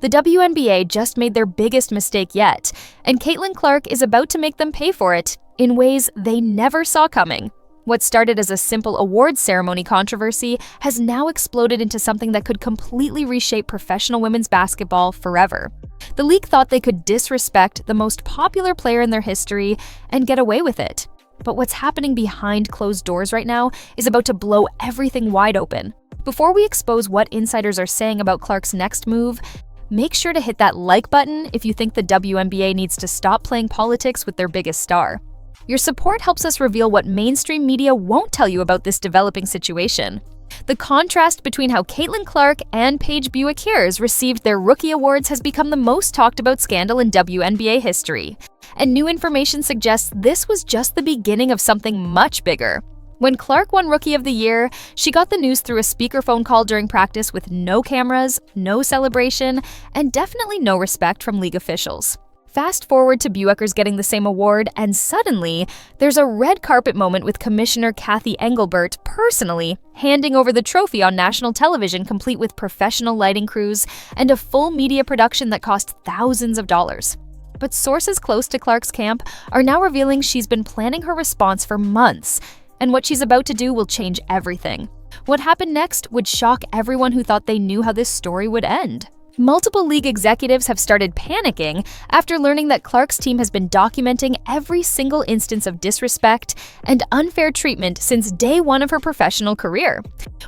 The WNBA just made their biggest mistake yet, and Caitlin Clark is about to make them pay for it in ways they never saw coming. What started as a simple awards ceremony controversy has now exploded into something that could completely reshape professional women's basketball forever. The league thought they could disrespect the most popular player in their history and get away with it. But what's happening behind closed doors right now is about to blow everything wide open. Before we expose what insiders are saying about Clark's next move, make sure to hit that like button if you think the WNBA needs to stop playing politics with their biggest star. Your support helps us reveal what mainstream media won't tell you about this developing situation. The contrast between how Caitlin Clark and Paige received their rookie awards has become the most talked about scandal in WNBA history. And new information suggests this was just the beginning of something much bigger. When Clark won Rookie of the Year, she got the news through a speakerphone call during practice with no cameras, no celebration, and definitely no respect from league officials. Fast forward to Bueckers getting the same award, and suddenly, there's a red carpet moment with Commissioner Kathy Engelbert personally handing over the trophy on national television, complete with professional lighting crews and a full media production that cost thousands of dollars. But sources close to Clark's camp are now revealing she's been planning her response for months, and what she's about to do will change everything. What happened next would shock everyone who thought they knew how this story would end. Multiple league executives have started panicking after learning that Clark's team has been documenting every single instance of disrespect and unfair treatment since day one of her professional career.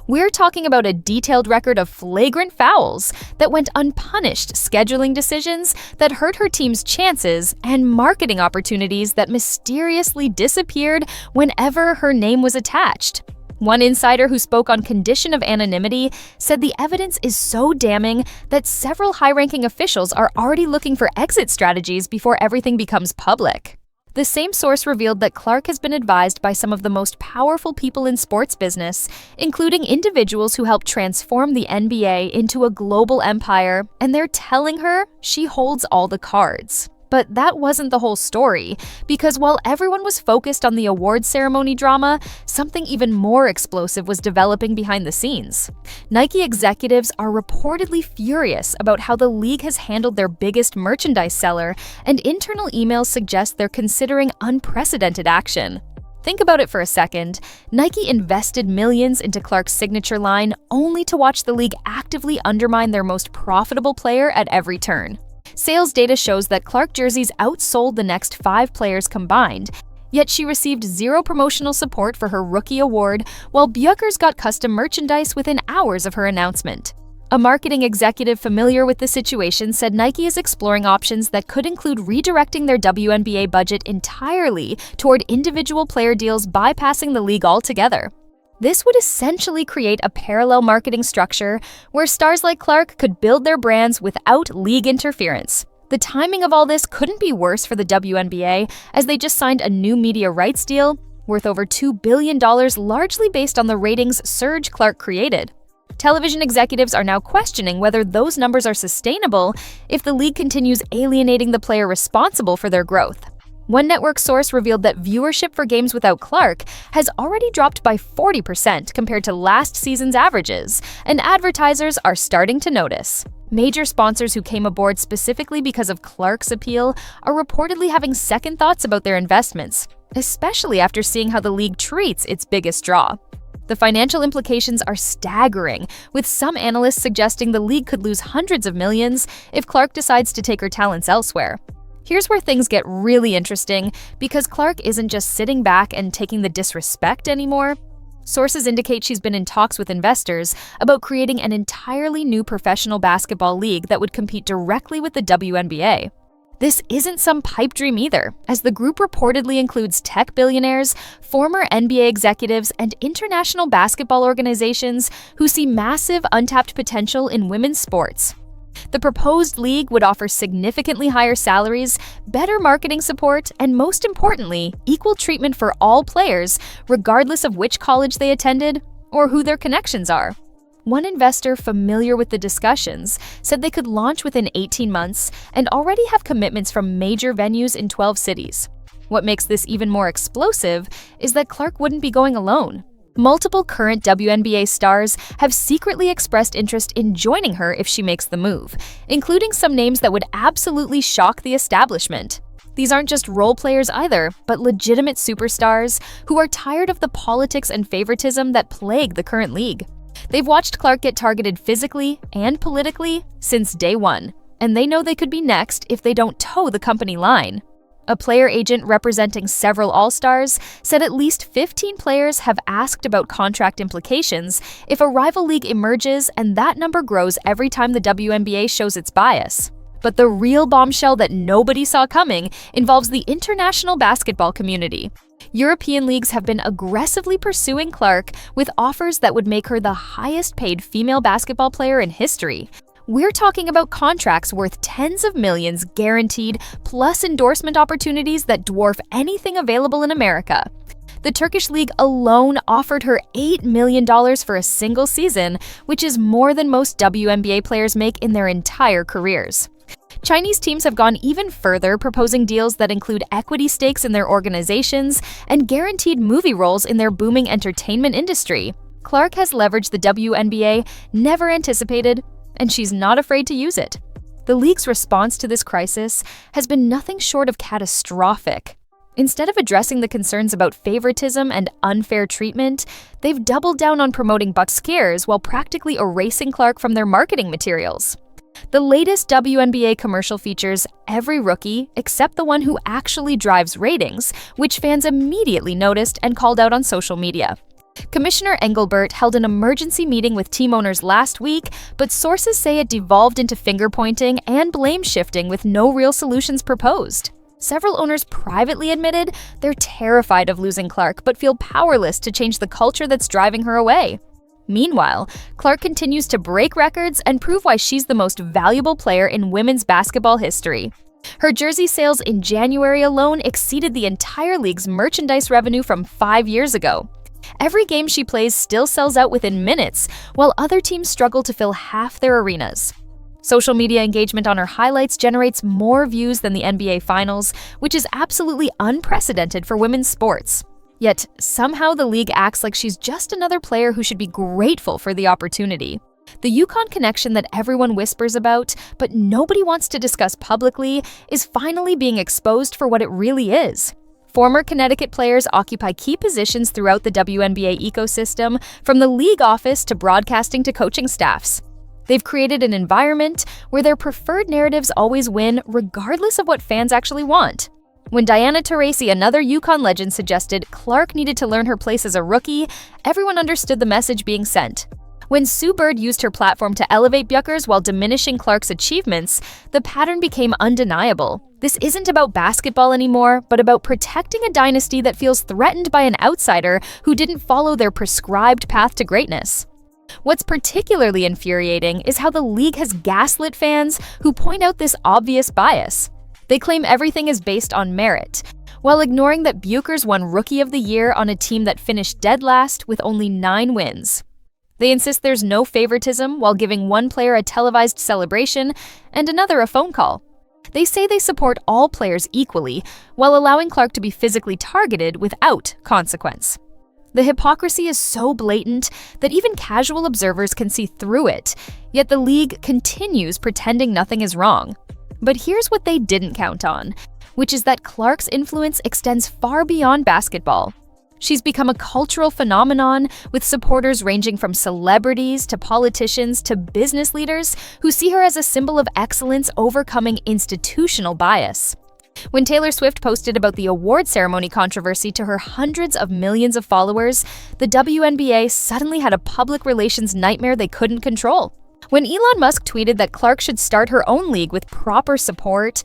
We're talking about a detailed record of flagrant fouls that went unpunished, scheduling decisions that hurt her team's chances, and marketing opportunities that mysteriously disappeared whenever her name was attached. One insider who spoke on condition of anonymity said the evidence is so damning that several high-ranking officials are already looking for exit strategies before everything becomes public. The same source revealed that Clark has been advised by some of the most powerful people in sports business, including individuals who helped transform the NBA into a global empire, and they're telling her she holds all the cards. But that wasn't the whole story, because while everyone was focused on the awards ceremony drama, something even more explosive was developing behind the scenes. Nike executives are reportedly furious about how the league has handled their biggest merchandise seller, and internal emails suggest they're considering unprecedented action. Think about it for a second. Nike invested millions into Clark's signature line only to watch the league actively undermine their most profitable player at every turn. Sales data shows that Clark jerseys outsold the next 5 players combined, yet she received zero promotional support for her rookie award, while Bueckers got custom merchandise within hours of her announcement. A marketing executive familiar with the situation said Nike is exploring options that could include redirecting their WNBA budget entirely toward individual player deals, bypassing the league altogether. This would essentially create a parallel marketing structure where stars like Clark could build their brands without league interference. The timing of all this couldn't be worse for the WNBA, as they just signed a new media rights deal worth over $2 billion, largely based on the ratings surge Clark created. Television executives are now questioning whether those numbers are sustainable if the league continues alienating the player responsible for their growth. One network source revealed that viewership for games without Clark has already dropped by 40% compared to last season's averages, and advertisers are starting to notice. Major sponsors who came aboard specifically because of Clark's appeal are reportedly having second thoughts about their investments, especially after seeing how the league treats its biggest draw. The financial implications are staggering, with some analysts suggesting the league could lose hundreds of millions if Clark decides to take her talents elsewhere. Here's where things get really interesting, because Clark isn't just sitting back and taking the disrespect anymore. Sources indicate she's been in talks with investors about creating an entirely new professional basketball league that would compete directly with the WNBA. This isn't some pipe dream either, as the group reportedly includes tech billionaires, former NBA executives, and international basketball organizations who see massive untapped potential in women's sports. The proposed league would offer significantly higher salaries, better marketing support, and most importantly, equal treatment for all players, regardless of which college they attended or who their connections are. One investor familiar with the discussions said they could launch within 18 months and already have commitments from major venues in 12 cities. What makes this even more explosive is that Clark wouldn't be going alone. Multiple current WNBA stars have secretly expressed interest in joining her if she makes the move, including some names that would absolutely shock the establishment. These aren't just role players either, but legitimate superstars who are tired of the politics and favoritism that plague the current league. They've watched Clark get targeted physically and politically since day one, and they know they could be next if they don't toe the company line. A player agent representing several All-Stars said at least 15 players have asked about contract implications if a rival league emerges, and that number grows every time the WNBA shows its bias. But the real bombshell that nobody saw coming involves the international basketball community. European leagues have been aggressively pursuing Clark with offers that would make her the highest-paid female basketball player in history. We're talking about contracts worth tens of millions guaranteed, plus endorsement opportunities that dwarf anything available in America. The Turkish league alone offered her $8 million for a single season, which is more than most WNBA players make in their entire careers. Chinese teams have gone even further, proposing deals that include equity stakes in their organizations and guaranteed movie roles in their booming entertainment industry. Clark has leveraged the WNBA never anticipated, and she's not afraid to use it. The league's response to this crisis has been nothing short of catastrophic. Instead of addressing the concerns about favoritism and unfair treatment, they've doubled down on promoting buck scares while practically erasing Clark from their marketing materials. The latest WNBA commercial features every rookie except the one who actually drives ratings, which fans immediately noticed and called out on social media. Commissioner Engelbert held an emergency meeting with team owners last week, but sources say it devolved into finger-pointing and blame-shifting with no real solutions proposed. Several owners privately admitted they're terrified of losing Clark, but feel powerless to change the culture that's driving her away. Meanwhile, Clark continues to break records and prove why she's the most valuable player in women's basketball history. Her jersey sales in January alone exceeded the entire league's merchandise revenue from 5 years ago. Every game she plays still sells out within minutes, while other teams struggle to fill half their arenas. Social media engagement on her highlights generates more views than the NBA Finals, which is absolutely unprecedented for women's sports. Yet, somehow the league acts like she's just another player who should be grateful for the opportunity. The Yukon connection that everyone whispers about, but nobody wants to discuss publicly, is finally being exposed for what it really is. Former Connecticut players occupy key positions throughout the WNBA ecosystem, from the league office to broadcasting to coaching staffs. They've created an environment where their preferred narratives always win, regardless of what fans actually want. When Diana Taurasi, another Yukon legend, suggested Clark needed to learn her place as a rookie, everyone understood the message being sent. When Sue Bird used her platform to elevate Bjuckers while diminishing Clark's achievements, the pattern became undeniable. This isn't about basketball anymore, but about protecting a dynasty that feels threatened by an outsider who didn't follow their prescribed path to greatness. What's particularly infuriating is how the league has gaslit fans who point out this obvious bias. They claim everything is based on merit, while ignoring that Bjuckers won Rookie of the Year on a team that finished dead last with only 9 wins. They insist there's no favoritism while giving one player a televised celebration and another a phone call. They say they support all players equally, while allowing Clark to be physically targeted without consequence. The hypocrisy is so blatant that even casual observers can see through it, yet the league continues pretending nothing is wrong. But here's what they didn't count on, which is that Clark's influence extends far beyond basketball. She's become a cultural phenomenon, with supporters ranging from celebrities to politicians to business leaders who see her as a symbol of excellence overcoming institutional bias. When Taylor Swift posted about the award ceremony controversy to her hundreds of millions of followers, the WNBA suddenly had a public relations nightmare they couldn't control. When Elon Musk tweeted that Clark should start her own league with proper support,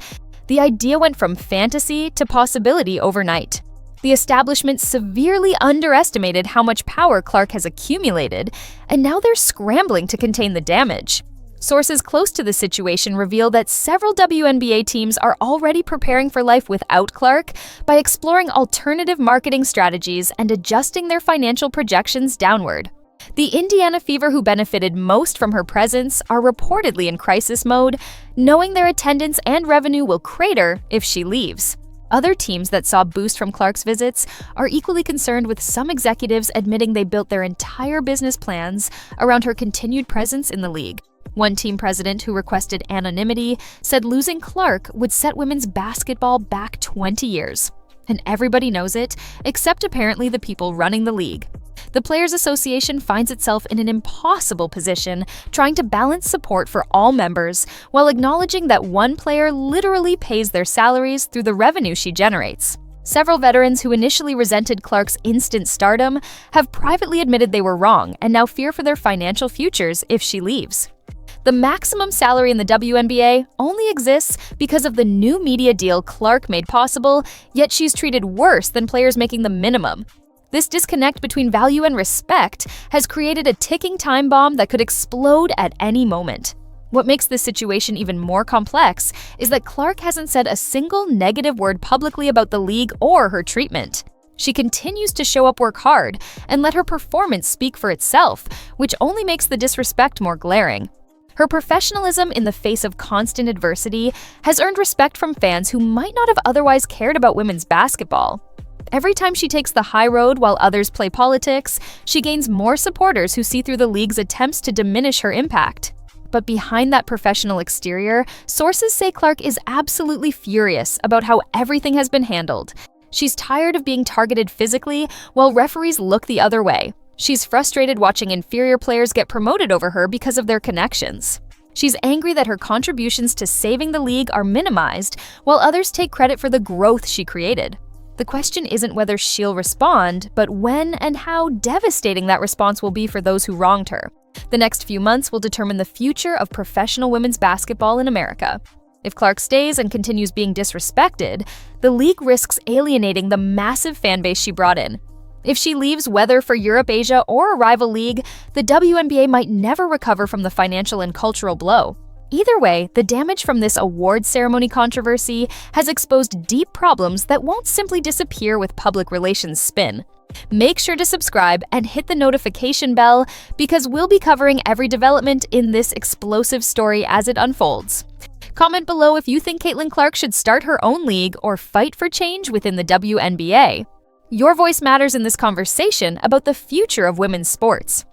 the idea went from fantasy to possibility overnight. The establishment severely underestimated how much power Clark has accumulated, and now they're scrambling to contain the damage. Sources close to the situation reveal that several WNBA teams are already preparing for life without Clark by exploring alternative marketing strategies and adjusting their financial projections downward. The Indiana Fever, who benefited most from her presence, are reportedly in crisis mode, knowing their attendance and revenue will crater if she leaves. Other teams that saw boost from Clark's visits are equally concerned, with some executives admitting they built their entire business plans around her continued presence in the league. One team president, who requested anonymity, said losing Clark would set women's basketball back 20 years. And everybody knows it, except apparently the people running the league. The Players Association finds itself in an impossible position, trying to balance support for all members while acknowledging that one player literally pays their salaries through the revenue she generates. Several veterans who initially resented Clark's instant stardom have privately admitted they were wrong and now fear for their financial futures if she leaves. The maximum salary in the WNBA only exists because of the new media deal Clark made possible, yet she's treated worse than players making the minimum. This disconnect between value and respect has created a ticking time bomb that could explode at any moment. What makes this situation even more complex is that Clark hasn't said a single negative word publicly about the league or her treatment. She continues to show up, work hard, and let her performance speak for itself, which only makes the disrespect more glaring. Her professionalism in the face of constant adversity has earned respect from fans who might not have otherwise cared about women's basketball. Every time she takes the high road while others play politics, she gains more supporters who see through the league's attempts to diminish her impact. But behind that professional exterior, sources say Clark is absolutely furious about how everything has been handled. She's tired of being targeted physically while referees look the other way. She's frustrated watching inferior players get promoted over her because of their connections. She's angry that her contributions to saving the league are minimized while others take credit for the growth she created. The question isn't whether she'll respond, but when and how devastating that response will be for those who wronged her. The next few months will determine the future of professional women's basketball in America. If Clark stays and continues being disrespected, the league risks alienating the massive fan base she brought in. If she leaves, whether for Europe, Asia, or a rival league, the WNBA might never recover from the financial and cultural blow. Either way, the damage from this award ceremony controversy has exposed deep problems that won't simply disappear with public relations spin. Make sure to subscribe and hit the notification bell, because we'll be covering every development in this explosive story as it unfolds. Comment below if you think Caitlin Clark should start her own league or fight for change within the WNBA. Your voice matters in this conversation about the future of women's sports.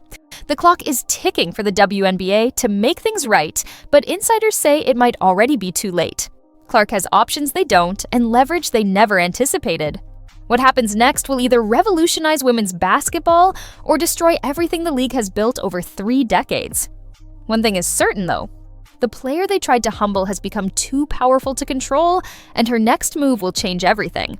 The clock is ticking for the WNBA to make things right, but insiders say it might already be too late. Clark has options they don't and leverage they never anticipated. What happens next will either revolutionize women's basketball or destroy everything the league has built over 3 decades. One thing is certain, though. The player they tried to humble has become too powerful to control, and her next move will change everything.